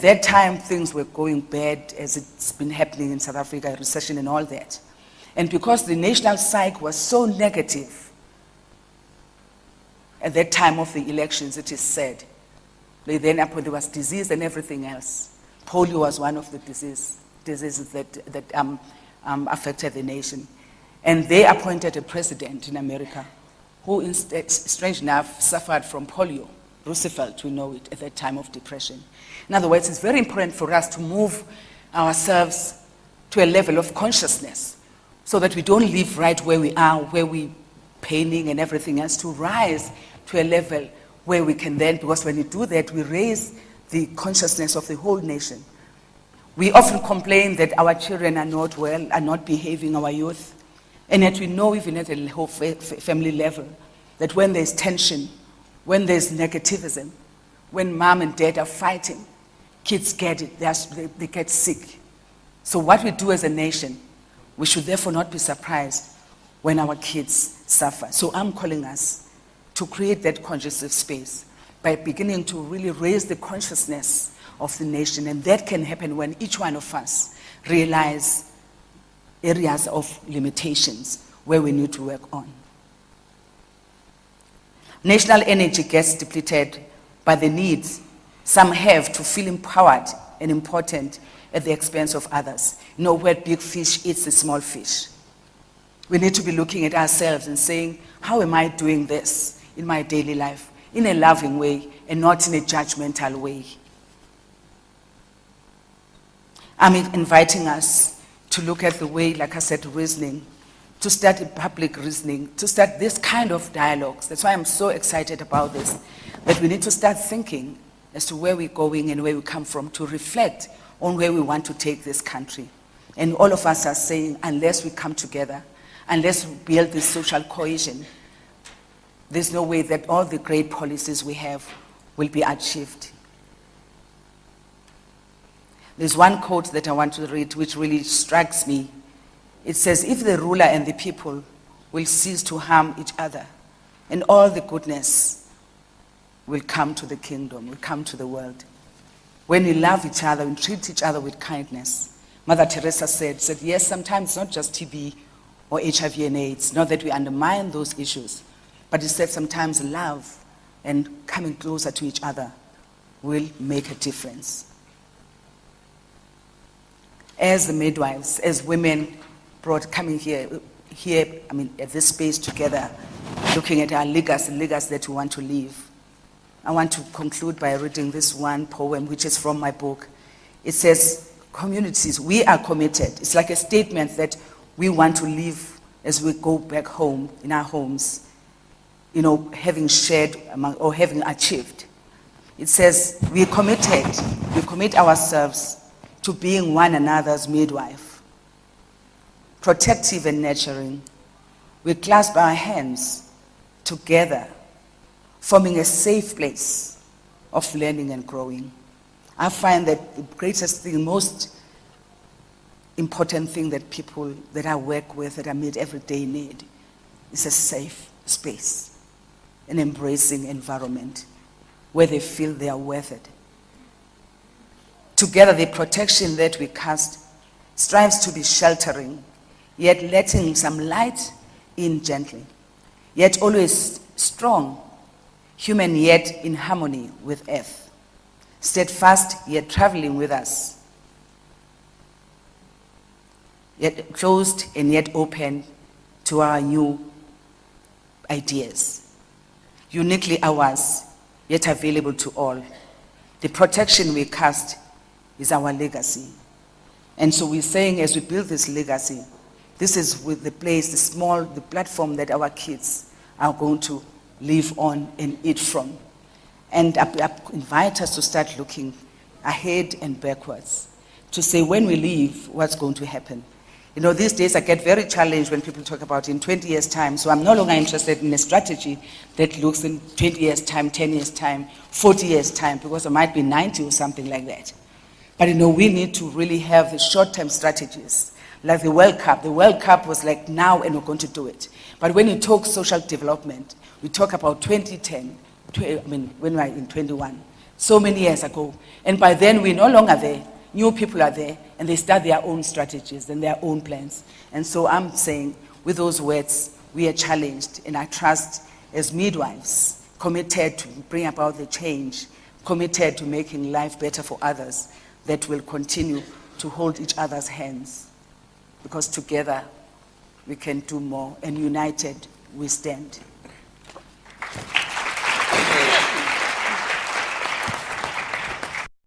that time, things were going bad, as it's been happening in South Africa, recession and all that. And because the national psyche was so negative at that time of the elections, it is said, there was disease and everything else. Polio was one of the diseases that affected the nation. And they appointed a president in America who, instead, strange enough, suffered from polio. Roosevelt, we know it, at that time of depression. In other words, it's very important for us to move ourselves to a level of consciousness so that we don't live right where we are, where we're paining and everything else, to rise to a level where we can then, because when we do that, we raise the consciousness of the whole nation. We often complain that our children are not well, are not behaving, our youth, and yet we know even at a whole family level that when there's tension, when there's negativism, when mom and dad are fighting, kids get it, they get sick. So what we do as a nation, we should therefore not be surprised when our kids suffer. So I'm calling us to create that conscious space by beginning to really raise the consciousness of the nation. And that can happen when each one of us realize areas of limitations where we need to work on. National energy gets depleted by the needs some have to feel empowered and important at the expense of others. You know, where big fish eats the small fish. We need to be looking at ourselves and saying, how am I doing this in my daily life? In a loving way and not in a judgmental way. I'm inviting us to look at the way, like I said, reasoning, to start public reasoning, to start this kind of dialogues. That's why I'm so excited about this, that we need to start thinking as to where we're going and where we come from, to reflect on where we want to take this country. And all of us are saying, unless we come together, unless we build this social cohesion, there's no way that all the great policies we have will be achieved. There's one quote that I want to read which really strikes me. It says, if the ruler and the people will cease to harm each other, and all the goodness will come to the kingdom, will come to the world. When we love each other, we treat each other with kindness. Mother Teresa said, yes, sometimes it's not just TB or HIV and AIDS, not that we undermine those issues, but it said sometimes love and coming closer to each other will make a difference. As the midwives, as women coming here, at this space together, looking at our legacy that we want to leave. I want to conclude by reading this one poem, which is from my book. It says, communities, we are committed. It's like a statement that we want to live as we go back home, in our homes, having shared or having achieved. It says, we commit ourselves to being one another's midwife, protective and nurturing. We clasp our hands together, forming a safe place of learning and growing. I find that the greatest thing, most important thing that people that I work with, that I meet every day need, is a safe space, an embracing environment where they feel they are worth it. Together, the protection that we cast strives to be sheltering, yet letting some light in gently, yet always strong, human yet in harmony with earth, steadfast yet traveling with us, yet closed and yet open to our new ideas, uniquely ours, yet available to all. The protection we cast is our legacy. And so we're saying, as we build this legacy, this is with the place, the platform that our kids are going to live on and eat from. And I invite us to start looking ahead and backwards, to say when we leave, what's going to happen. These days I get very challenged when people talk about in 20 years' time, so I'm no longer interested in a strategy that looks in 20 years' time, 10 years' time, 40 years' time, because I might be 90 or something like that. But we need to really have the short-term strategies, like the World Cup. The World Cup was like now and we're going to do it. But when you talk social development, we talk about 2010, when we're in 21, so many years ago. And by then, we're no longer there. New people are there, and they start their own strategies and their own plans. And so I'm saying, with those words, we are challenged, and I trust as midwives, committed to bring about the change, committed to making life better for others, that will continue to hold each other's hands. Because together, we can do more, and united, we stand.